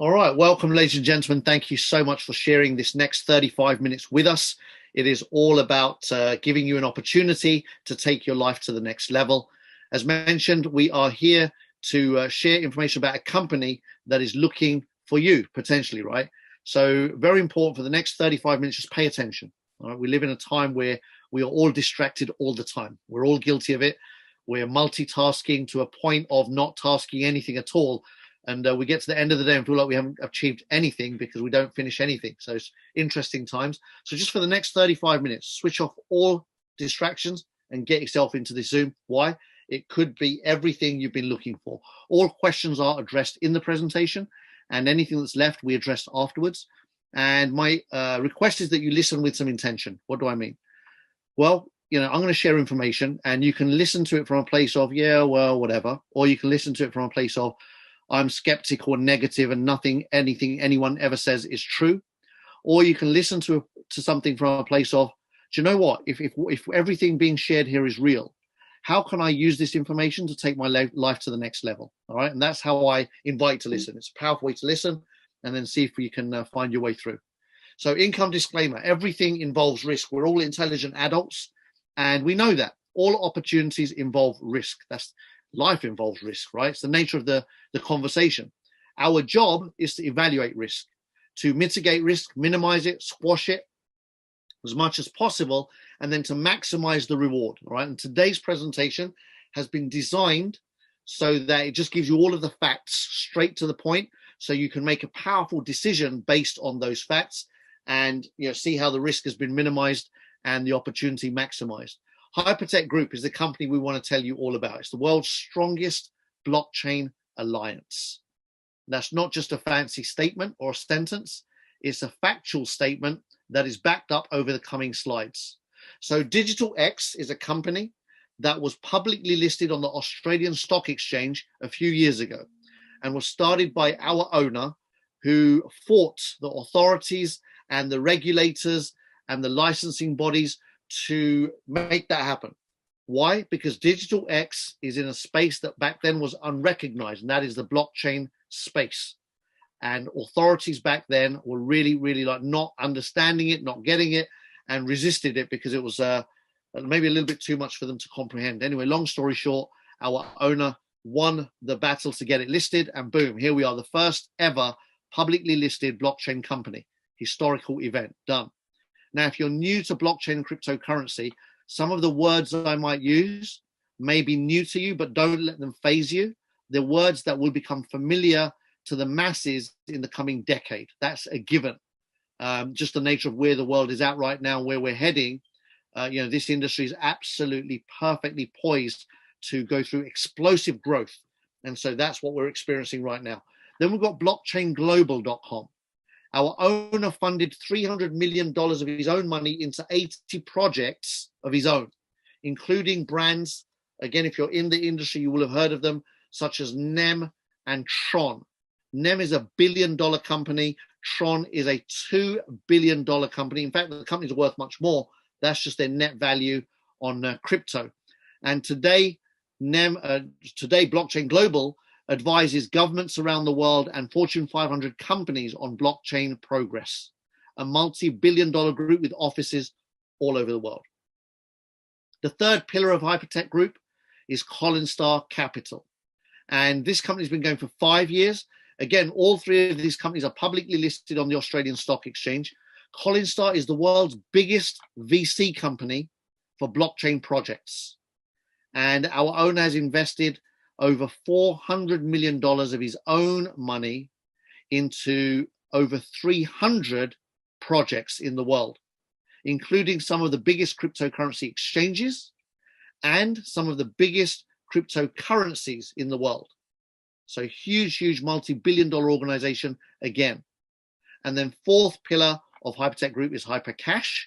All right, welcome, ladies and gentlemen. Thank you so much for sharing this next 35 minutes with us. It is all about giving you an opportunity to take your life to the next level. As mentioned, we are here to share information about a company that is looking for you, potentially, right? So very important for the next 35 minutes, just pay attention. All right, we live in a time where we are all distracted all the time. We're all guilty of it. We're multitasking to a point of not tasking anything at all. And we get to the end of the day and feel like we haven't achieved anything because we don't finish anything. So it's interesting times. So just for the next 35 minutes, switch off all distractions and get yourself into this Zoom. Why? It could be everything you've been looking for. All questions are addressed in the presentation, and anything that's left, we address afterwards. And my request is that you listen with some intention. What do I mean? Well, I'm going to share information, and you can listen to it from a place of, yeah, well, whatever. Or you can listen to it from a place of, I'm skeptical and negative and anything anyone ever says is true. Or you can listen to something from a place of, do you know what? If everything being shared here is real, how can I use this information to take my life to the next level? All right. And that's how I invite you to listen. It's a powerful way to listen and then see if you can find your way through. So income disclaimer, everything involves risk. We're all intelligent adults and we know that all opportunities involve risk. Life involves risk, right? It's the nature of the conversation. Our job is to evaluate risk, to mitigate risk, minimize it, squash it as much as possible, and then to maximize the reward, all right? And today's presentation has been designed so that it just gives you all of the facts straight to the point, so you can make a powerful decision based on those facts and see how the risk has been minimized and the opportunity maximized. HyperTech Group is the company we want to tell you all about. It's the world's strongest blockchain alliance. That's not just a fancy statement or a sentence. It's a factual statement that is backed up over the coming slides. So Digital X is a company that was publicly listed on the Australian Stock Exchange a few years ago and was started by our owner, who fought the authorities and the regulators and the licensing bodies to make that happen. Why? Because Digital X is in a space that back then was unrecognized, and that is the blockchain space. And authorities back then were really, really like not understanding it, not getting it, and resisted it because it was maybe a little bit too much for them to comprehend. Anyway, long story short, our owner won the battle to get it listed, and boom, here we are, the first ever publicly listed blockchain company. Historical event, done. Now, if you're new to blockchain and cryptocurrency, some of the words I might use may be new to you, but don't let them phase you. They're words that will become familiar to the masses in the coming decade. That's a given. Just the nature of where the world is at right now, where we're heading, this industry is absolutely perfectly poised to go through explosive growth. And so that's what we're experiencing right now. Then we've got blockchainglobal.com. Our owner funded $300 million of his own money into 80 projects of his own, including brands. Again, if you're in the industry, you will have heard of them, such as NEM and Tron. NEM is $1 billion company. Tron is a $2 billion company. In fact, the companies are worth much more. That's just their net value on crypto. And today, Blockchain Global advises governments around the world and Fortune 500 companies on blockchain progress, a multi-billion-dollar group with offices all over the world. The third pillar of HyperTech Group is Collinstar Capital. And this company has been going for 5 years. Again, all three of these companies are publicly listed on the Australian Stock Exchange. Collinstar is the world's biggest VC company for blockchain projects. And our owner has invested over $400 million of his own money into over 300 projects in the world, including some of the biggest cryptocurrency exchanges and some of the biggest cryptocurrencies in the world. So huge multi-billion-dollar organization again. And then fourth pillar of HyperTech Group is HyperCash,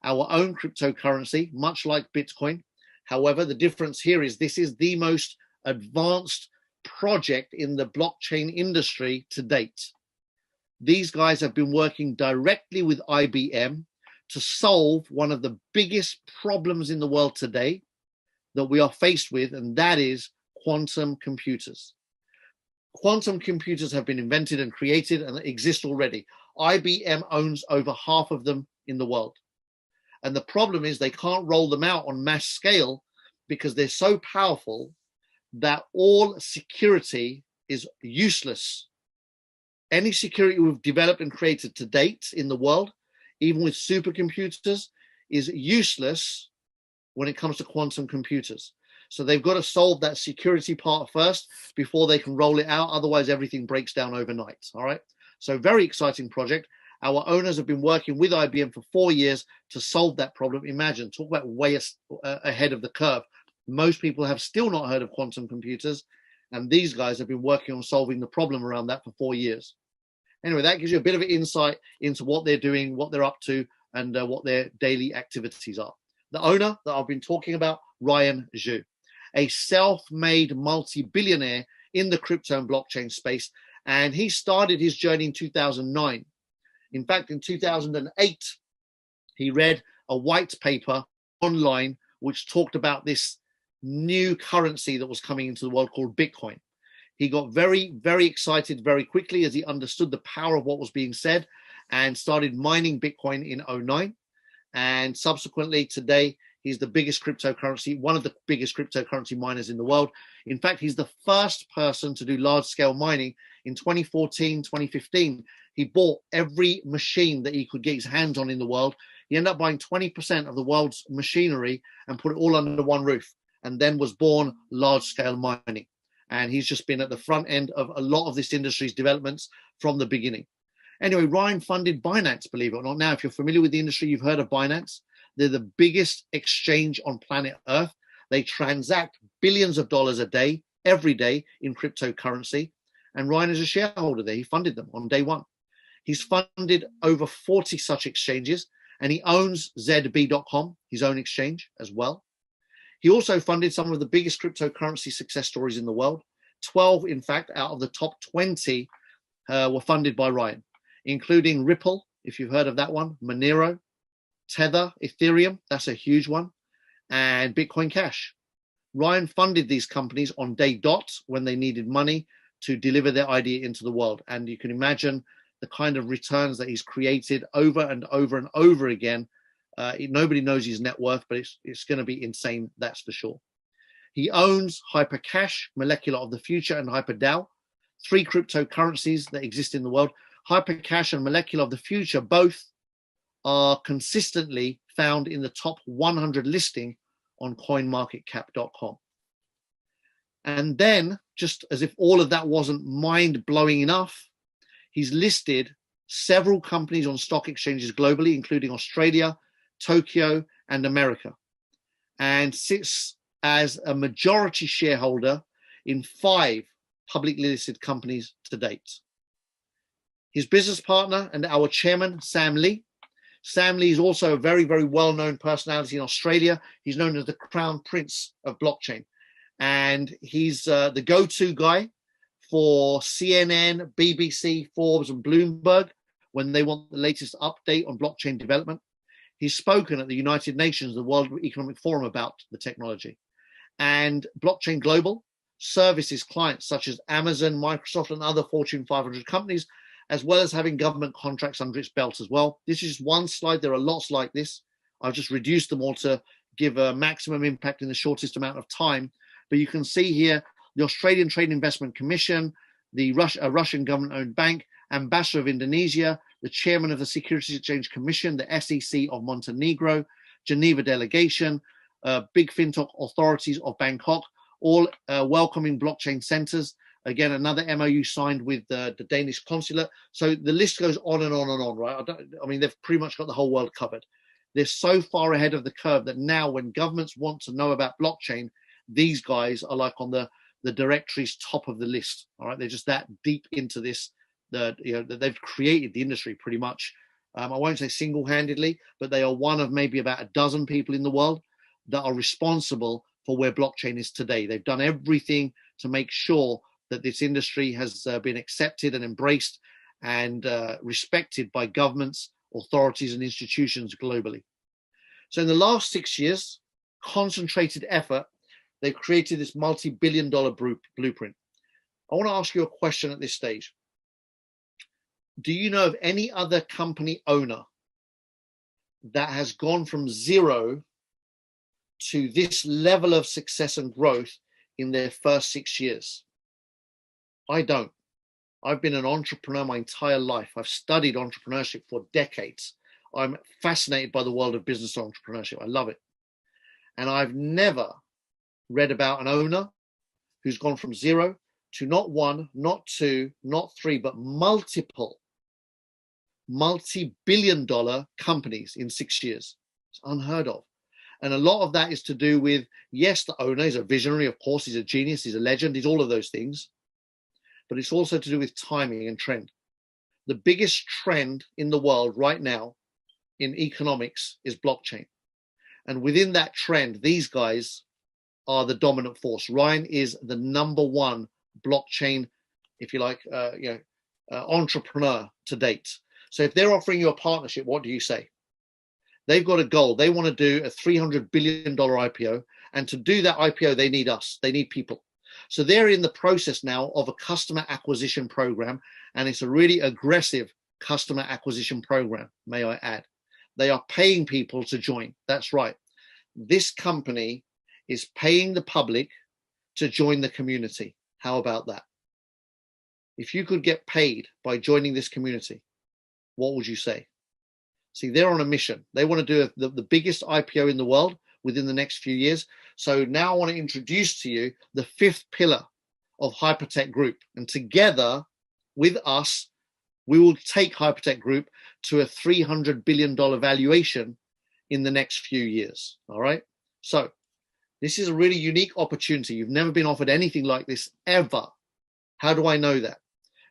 our own cryptocurrency, much like Bitcoin. However, the difference here is this is the most advanced project in the blockchain industry to date. These guys have been working directly with IBM to solve one of the biggest problems in the world today that we are faced with, and that is quantum computers. Quantum computers have been invented and created and exist already. IBM owns over half of them in the world. And the problem is they can't roll them out on mass scale because they're so powerful that all security is useless. Any security we've developed and created to date in the world, even with supercomputers, is useless when it comes to quantum computers. So they've got to solve that security part first before they can roll it out. Otherwise, everything breaks down overnight. All right. So very exciting project. Our owners have been working with IBM for 4 years to solve that problem. Imagine, talk about way ahead of the curve. Most people have still not heard of quantum computers, and these guys have been working on solving the problem around that for 4 years. Anyway, that gives you a bit of an insight into what they're doing, what they're up to, and what their daily activities are. The owner that I've been talking about, Ryan Zhu, a self-made multi-billionaire in the crypto and blockchain space, and he started his journey in 2009. In fact, in 2008, he read a white paper online which talked about this new currency that was coming into the world called Bitcoin. He got very, very excited very quickly as he understood the power of what was being said and started mining Bitcoin in 2009. And subsequently today, he's the biggest cryptocurrency, one of the biggest cryptocurrency miners in the world. In fact, he's the first person to do large-scale mining in 2014, 2015. He bought every machine that he could get his hands on in the world. He ended up buying 20% of the world's machinery and put it all under one roof, and then was born large-scale mining. And he's just been at the front end of a lot of this industry's developments from the beginning. Anyway, Ryan funded Binance, believe it or not. Now, if you're familiar with the industry, you've heard of Binance. They're the biggest exchange on planet Earth. They transact billions of dollars a day, every day, in cryptocurrency. And Ryan is a shareholder there. He funded them on day one. He's funded over 40 such exchanges, and he owns ZB.com, his own exchange as well. He also funded some of the biggest cryptocurrency success stories in the world. 12, in fact, out of the top 20 were funded by Ryan, including Ripple, if you've heard of that one, Monero, Tether, Ethereum, that's a huge one, and Bitcoin Cash. Ryan funded these companies on day dot when they needed money to deliver their idea into the world. And you can imagine the kind of returns that he's created over and over and over again. Nobody knows his net worth, but it's going to be insane, that's for sure. He owns HyperCash, Molecular of the Future, and HyperDAO, 3 cryptocurrencies that exist in the world. HyperCash and Molecular of the Future both are consistently found in the top 100 listing on coinmarketcap.com. And then, just as if all of that wasn't mind-blowing enough, he's listed several companies on stock exchanges globally, including Australia, Tokyo, and America, and sits as a majority shareholder in 5 publicly listed companies to date. His business partner and our chairman, Sam Lee. Sam Lee is also a very, very well-known personality in Australia. He's known as the Crown Prince of blockchain. And he's the go-to guy for CNN, BBC, Forbes, and Bloomberg when they want the latest update on blockchain development. He's spoken at the United Nations, the World Economic Forum, about the technology. And Blockchain Global services clients such as Amazon, Microsoft, and other Fortune 500 companies, as well as having government contracts under its belt as well. This is one slide. There are lots like this. I've just reduced them all to give a maximum impact in the shortest amount of time. But you can see here the Australian Trade and Investment Commission, the Russian government-owned bank, Ambassador of Indonesia, the chairman of the Securities Exchange Commission, the SEC of Montenegro, Geneva delegation, big fintech authorities of Bangkok, all welcoming blockchain centers. Again, another MOU signed with the Danish consulate. So the list goes on and on and on, right? I mean, they've pretty much got the whole world covered. They're so far ahead of the curve that now when governments want to know about blockchain, these guys are like on the directory's top of the list. All right, they're just that deep into this. That they've created the industry pretty much. I won't say single-handedly, but they are one of maybe about a dozen people in the world that are responsible for where blockchain is today. They've done everything to make sure that this industry has been accepted and embraced and respected by governments, authorities, and institutions globally. So in the last 6 years, concentrated effort, they've created this multi-billion-dollar blueprint. I want to ask you a question at this stage. Do you know of any other company owner that has gone from zero to this level of success and growth in their first 6 years? I don't. I've been an entrepreneur my entire life. I've studied entrepreneurship for decades. I'm fascinated by the world of business entrepreneurship. I love it. And I've never read about an owner who's gone from zero to not one, not two, not three, but multiple multi-billion-dollar companies in 6 years. It's unheard of. And a lot of that is to do with, yes, the owner is a visionary, of course, he's a genius, he's a legend, he's all of those things. But it's also to do with timing and trend. The biggest trend in the world right now in economics is blockchain. And within that trend, these guys are the dominant force. Ryan is the number one blockchain, if you like, entrepreneur to date. So if they're offering you a partnership, what do you say? They've got a goal. They want to do a $300 billion IPO. And to do that IPO, they need us. They need people. So they're in the process now of a customer acquisition program. And it's a really aggressive customer acquisition program, may I add. They are paying people to join. That's right. This company is paying the public to join the community. How about that? If you could get paid by joining this community, what would you say? See, they're on a mission. They want to do the biggest IPO in the world within the next few years. So now I want to introduce to you the fifth pillar of HyperTech Group. And together with us, we will take HyperTech Group to a $300 billion valuation in the next few years. All right. So this is a really unique opportunity. You've never been offered anything like this ever. How do I know that?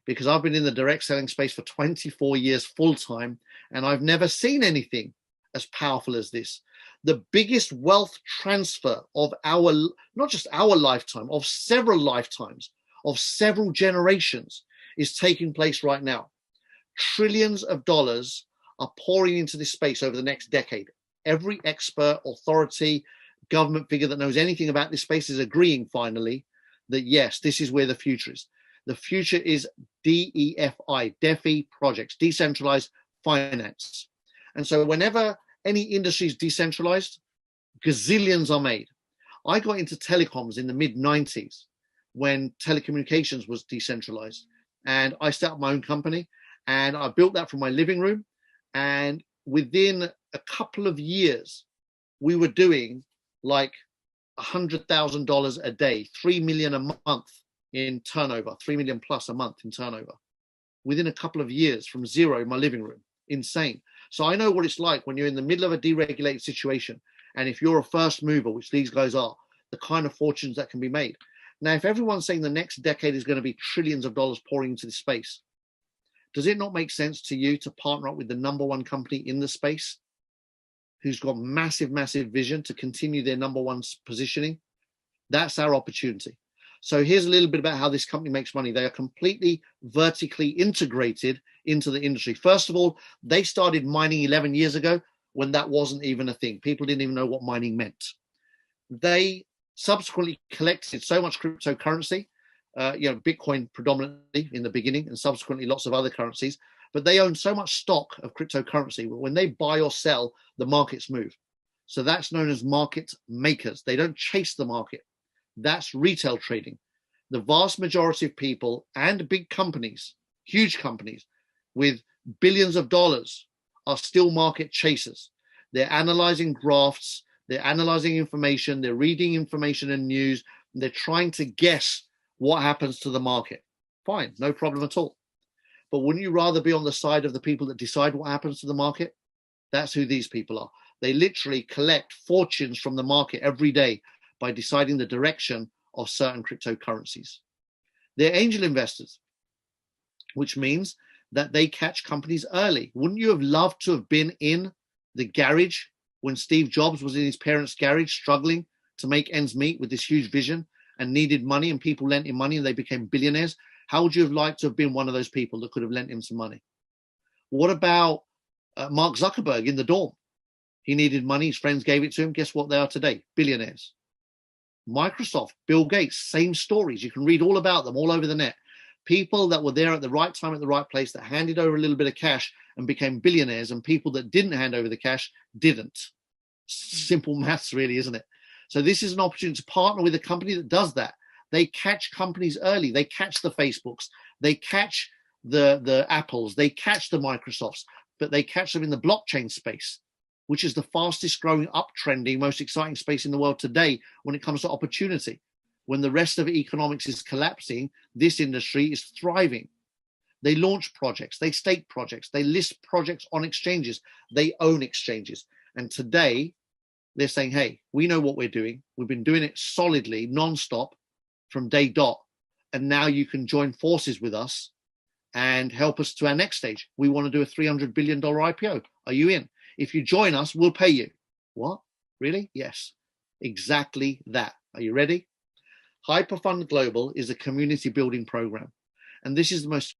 Because I've been in the direct selling space for 24 years full time, and I've never seen anything as powerful as this. The biggest wealth transfer of our, not just our lifetime, of several lifetimes, of several generations is taking place right now. Trillions of dollars are pouring into this space over the next decade. Every expert, authority, government figure that knows anything about this space is agreeing finally that yes, this is where the future is. The future is DEFI, DeFi projects, decentralized finance. And so whenever any industry is decentralized, gazillions are made. I got into telecoms in the mid-90s when telecommunications was decentralized. And I set up my own company and I built that from my living room. And within a couple of years, we were doing like $100,000 a day, 3 million a month in turnover, 3 million plus a month in turnover within a couple of years from zero in my living room. Insane. So I know what it's like when you're in the middle of a deregulated situation. And if you're a first mover, which these guys are, the kind of fortunes that can be made. Now, if everyone's saying the next decade is going to be trillions of dollars pouring into this space, does it not make sense to you to partner up with the number one company in the space who's got massive, massive vision to continue their number one positioning? That's our opportunity. So here's a little bit about how this company makes money. They are completely vertically integrated into the industry. First of all, they started mining 11 years ago when that wasn't even a thing. People didn't even know what mining meant. They subsequently collected so much cryptocurrency, Bitcoin predominantly in the beginning and subsequently lots of other currencies, but they own so much stock of cryptocurrency. When they buy or sell, the markets move. So that's known as market makers. They don't chase the market. That's retail trading. The vast majority of people and big companies, huge companies with billions of dollars are still market chasers. They're analyzing graphs, they're analyzing information, they're reading information and news, and they're trying to guess what happens to the market. Fine, no problem at all. But wouldn't you rather be on the side of the people that decide what happens to the market? That's who these people are. They literally collect fortunes from the market every day by deciding the direction of certain cryptocurrencies. They're angel investors, which means that they catch companies early. Wouldn't you have loved to have been in the garage when Steve Jobs was in his parents' garage struggling to make ends meet with this huge vision and needed money and people lent him money and they became billionaires? How would you have liked to have been one of those people that could have lent him some money? What about Mark Zuckerberg in the dorm? He needed money, his friends gave it to him. Guess what they are today? Billionaires. Microsoft, Bill Gates, same stories. You can read all about them all over the net. People that were there at the right time, at the right place, that handed over a little bit of cash and became billionaires, and people that didn't hand over the cash didn't. Simple maths, really, isn't it? So this is an opportunity to partner with a company that does that. They catch companies early. They catch the Facebooks. They catch the Apples. They catch the Microsofts, but they catch them in the blockchain space, which is the fastest growing, uptrending, most exciting space in the world today when it comes to opportunity. When the rest of economics is collapsing, this industry is thriving. They launch projects, they stake projects, they list projects on exchanges, they own exchanges. And today, they're saying, hey, we know what we're doing. We've been doing it solidly, non-stop from day dot. And now you can join forces with us and help us to our next stage. We want to do a $300 billion IPO. Are you in? If you join us, we'll pay you. What? Really? Yes, exactly that. Are you ready? HyperFund Global is a community building program. And this is the most